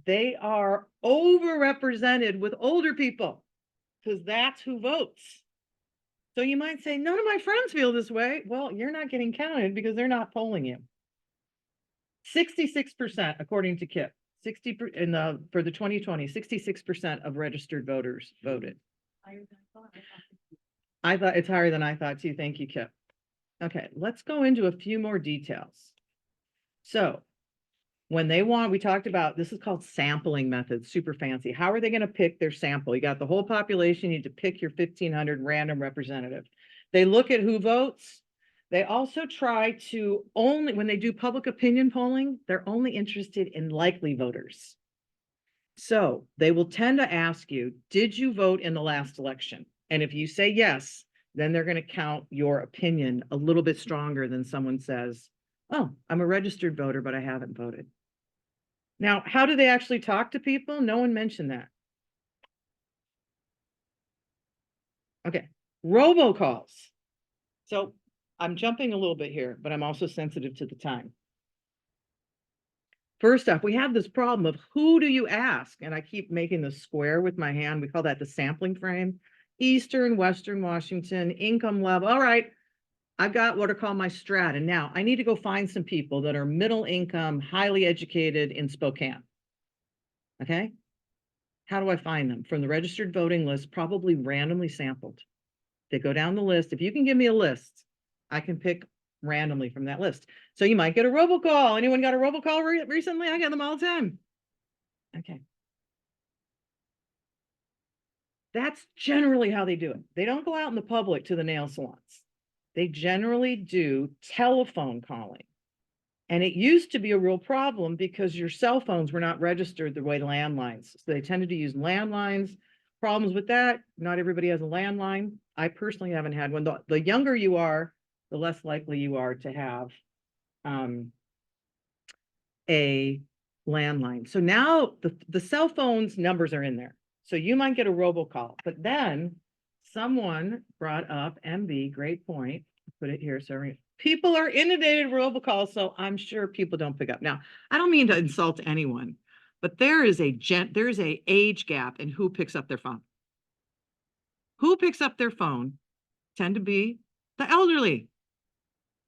they are overrepresented with older people because that's who votes. So you might say, none of my friends feel this way. Well, you're not getting counted because they're not polling you. 66%, according to KIP, for the 2020, 66% of registered voters voted. I thought it's higher than I thought too. Thank you, Kip. Okay, let's go into a few more details. So when they want, we talked about, this is called sampling methods, super fancy. How are they going to pick their sample? You got the whole population, you need to pick your 1,500 random representative. They look at who votes. They also try to when they do public opinion polling, they're only interested in likely voters. So they will tend to ask you, did you vote in the last election? And if you say yes, then they're going to count your opinion a little bit stronger than someone says, oh, I'm a registered voter, but I haven't voted. Now, how do they actually talk to people? No one mentioned that. Okay, robocalls. So I'm jumping a little bit here, but I'm also sensitive to the time. First off, we have this problem of who do you ask? And I keep making the square with my hand. We call that the sampling frame. Eastern, Western Washington, income level. All right, I've got what are called my strata. Now I need to go find some people that are middle income, highly educated in Spokane. Okay. How do I find them? From the registered voting list, probably randomly sampled. They go down the list. If you can give me a list, I can pick randomly from that list. So you might get a robocall. Anyone got a robocall recently? I get them all the time. Okay. That's generally how they do it. They don't go out in the public to the nail salons. They generally do telephone calling. And it used to be a real problem because your cell phones were not registered the way landlines. So they tended to use landlines. Problems with that, not everybody has a landline. I personally haven't had one. The younger you are, the less likely you are to have a landline. So now the cell phones numbers are in there. So you might get a robocall, but then someone brought up MB, great point. Put it here. So people are inundated with robocalls, so I'm sure people don't pick up. Now, I don't mean to insult anyone, but there is a age gap in who picks up their phone. Who picks up their phone tend to be the elderly.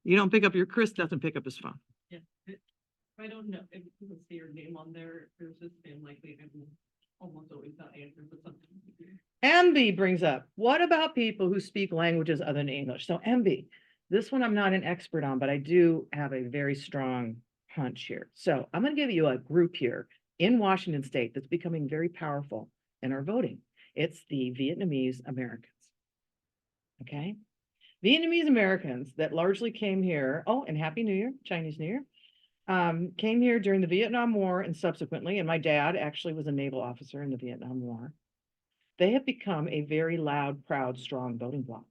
You don't pick up Chris doesn't pick up his phone. Yeah. If I don't know, if people see your name on there, there's this spam likely, I will almost always not answer, but sometimes. MB brings up, what about people who speak languages other than English? So MB, this one I'm not an expert on, but I do have a very strong hunch here. So I'm going to give you a group here in Washington State that's becoming very powerful in our voting. It's the Vietnamese Americans. Okay. Vietnamese Americans that largely came here. Oh, and Happy New Year, Chinese New Year. Came here during the Vietnam War and subsequently, and my dad actually was a naval officer in the Vietnam War. They have become a very loud, proud, strong voting bloc.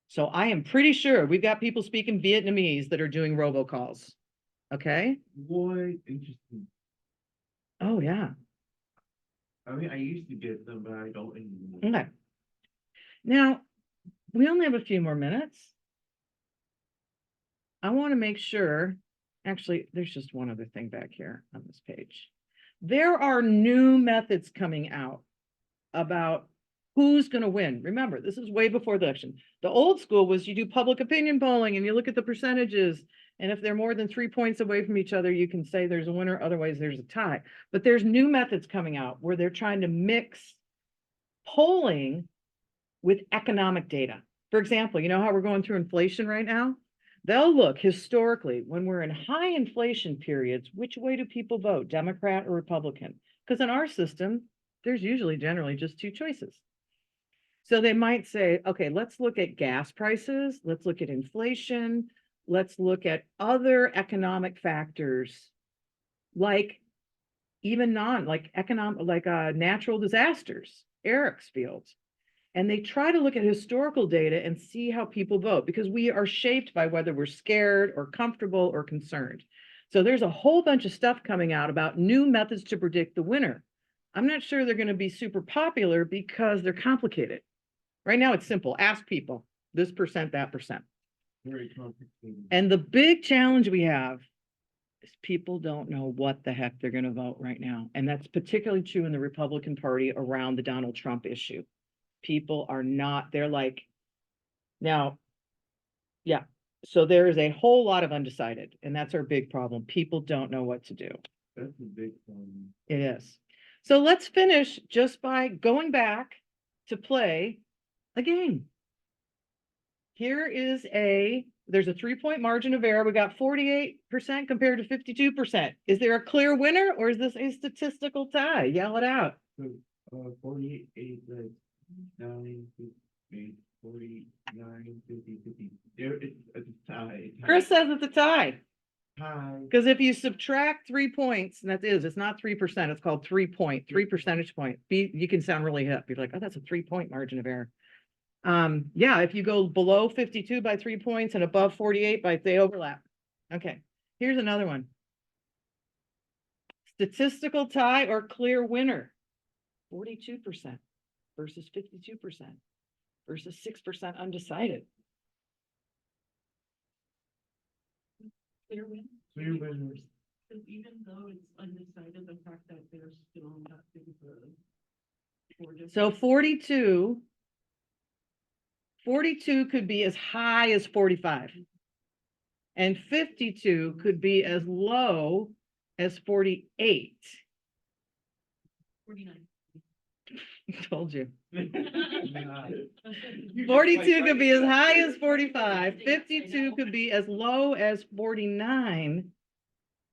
So I am pretty sure we've got people speaking Vietnamese that are doing robocalls. Okay. What interesting. Oh, yeah. I mean, I used to get them, but I don't anymore. Okay. Now, we only have a few more minutes. I want to make sure, actually, there's just one other thing back here on this page. There are new methods coming out about who's going to win. Remember, this is way before the election. The old school was you do public opinion polling and you look at the percentages. And if they're more than 3 points away from each other, you can say there's a winner. Otherwise, there's a tie. But there's new methods coming out where they're trying to mix polling with economic data. For example, you know how we're going through inflation right now? They'll look historically when we're in high inflation periods, which way do people vote, Democrat or Republican? Because in our system, there's usually generally just two choices. So they might say, okay, let's look at gas prices. Let's look at inflation. Let's look at other economic factors like even natural disasters, Eric's fields. And they try to look at historical data and see how people vote because we are shaped by whether we're scared or comfortable or concerned. So there's a whole bunch of stuff coming out about new methods to predict the winner. I'm not sure they're going to be super popular because they're complicated. Right now, it's simple. Ask people this percent, that percent. Very complicated. And the big challenge we have is people don't know what the heck they're going to vote right now. And that's particularly true in the Republican Party around the Donald Trump issue. People are not, they're like, now, yeah. So there is a whole lot of undecided, and that's our big problem. People don't know what to do. That's a big problem. It is. So let's finish just by going back to play a game. Here is there's a 3-point margin of error. We got 48% compared to 52%. Is there a clear winner or is this a statistical tie? Yell it out. So, 48, 9, 50, 49, 50, 50. There, it's a tie. Chris says it's a tie. Tie. Because if you subtract 3 points, and it's not 3%, it's called 3 percentage point. You can sound really hip. You're like, oh, that's a 3-point margin of error. Yeah, if you go below 52 by 3 points and above 48 they overlap. Okay, here's another one. Statistical tie or clear winner. 42% versus 52% versus 6% undecided. Clear win. Clear winners. Because even though it's undecided, the fact that they're still not big of a. So 42 could be as high as 45. And 52 could be as low as 48. 49. Told you. 42 42 could be as high as 45. 52 could be as low as 49.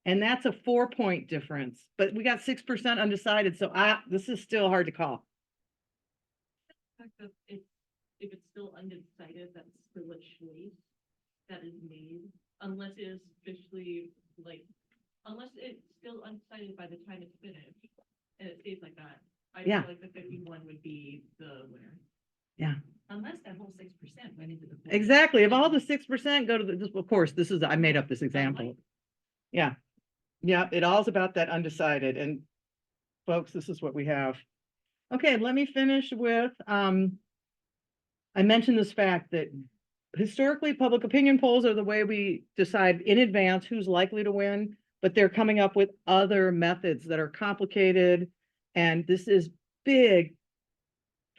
And that's a 4-point difference. But we got 6% undecided. So this is still hard to call. The fact that if it's still undecided, that's still a choice that is made, unless it is officially unless it's still undecided by the time it's finished and it stays like that. I feel like the 51 would be the winner. Yeah. Unless that whole 6% went into the. Exactly. If all the 6% go to this, of course, I made up this example. Yeah. Yeah. It all's about that undecided. And folks, this is what we have. Okay. Let me finish with, I mentioned this fact that historically public opinion polls are the way we decide in advance who's likely to win. but they're coming up with other methods that are complicated. And this is big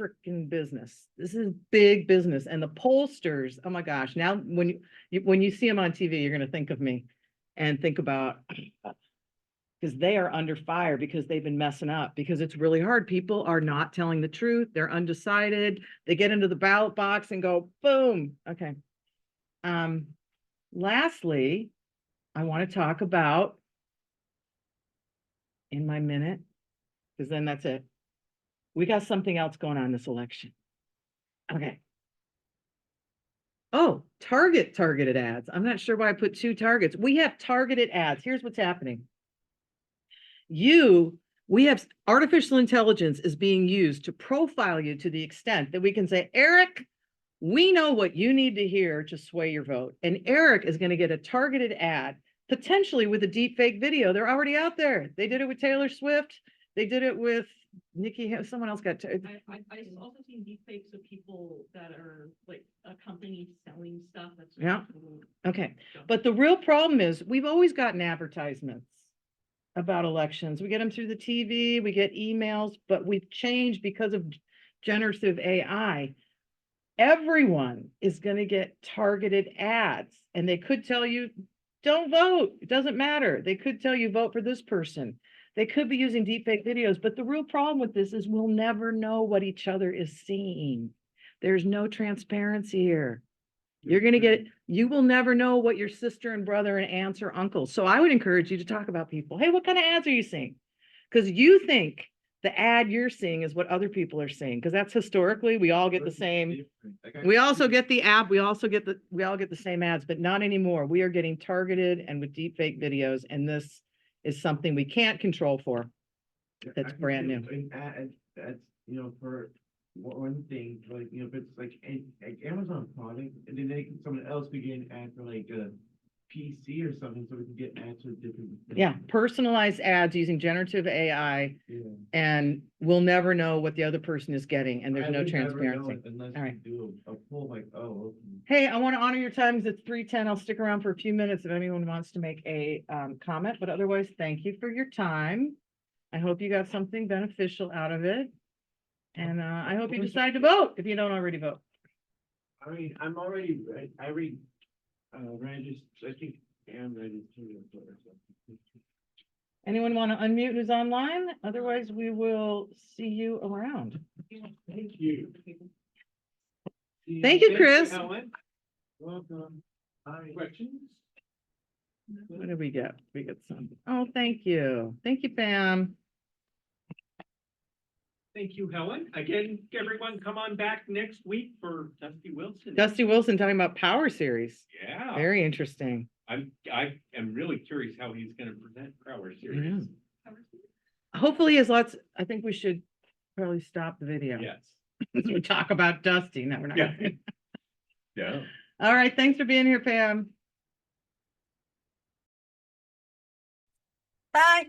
freaking business. This is big business. And the pollsters, oh my gosh, now when you see them on TV, you're going to think of me and think about, because they are under fire because they've been messing up, because it's really hard. People are not telling the truth. They're undecided. They get into the ballot box and go, boom. Okay. Lastly, I want to talk about, in my minute, because then that's it. We got something else going on this election. Okay. Oh, targeted ads. I'm not sure why I put 2 targets. We have targeted ads. Here's what's happening. We have artificial intelligence is being used to profile you to the extent that we can say, Eric, we know what you need to hear to sway your vote. And Eric is going to get a targeted ad, potentially with a deep fake video. They're already out there. They did it with Taylor Swift. They did it with Nikki. Someone else got. I also seen deepfakes of people that are like a company selling stuff. That's Yeah. Okay. But the real problem is we've always gotten advertisements about elections. We get them through the TV, we get emails, but we've changed because of generative AI. Everyone is going to get targeted ads, and they could tell you, don't vote. It doesn't matter. They could tell you vote for this person. They could be using deepfake videos, but the real problem with this is we'll never know what each other is seeing. There's no transparency here. You're going to get, you will never know what your sister and brother and aunts or uncles. So I would encourage you to talk about people. Hey, what kind of ads are you seeing? Because you think the ad you're seeing is what other people are seeing. Because that's historically, we all get the same. We also get the app. We all get the same ads, but not anymore. We are getting targeted and with deepfake videos. And this is something we can't control for. That's brand new. That's, for one thing, like, if it's like Amazon product, and then someone else begin ad for like a PC or something, so we can get ads for different. Yeah, personalized ads using generative AI, Yeah. and we'll never know what the other person is getting, and there's I no would never know transparency. it unless All we right. do a poll like, oh, okay. Hey, I want to honor your time because it's 3:10. I'll stick around for a few minutes if anyone wants to make a comment, but otherwise, thank you for your time. I hope you got something beneficial out of it. And I hope you decide to vote if you don't already vote. I mean, I'm already, I registered, I think I'm registered. Anyone want to unmute who's online? Otherwise, we will see you around. Thank you. Thank you, Chris. Helen, Welcome. Hi. questions? What did we get? We got some. Oh, thank you. Thank you, Pam. Thank you, Helen. Again, everyone come on back next week for Dusty Wilson. Dusty Wilson talking about Power Series. Yeah. Very interesting. I am really curious how he's gonna present Power Series. Hopefully his lots, I think we should probably stop the video. Yes. As we talk about Dusty. No, we're not. Yeah. gonna. Yeah. All right. Thanks for being here, Pam. Bye.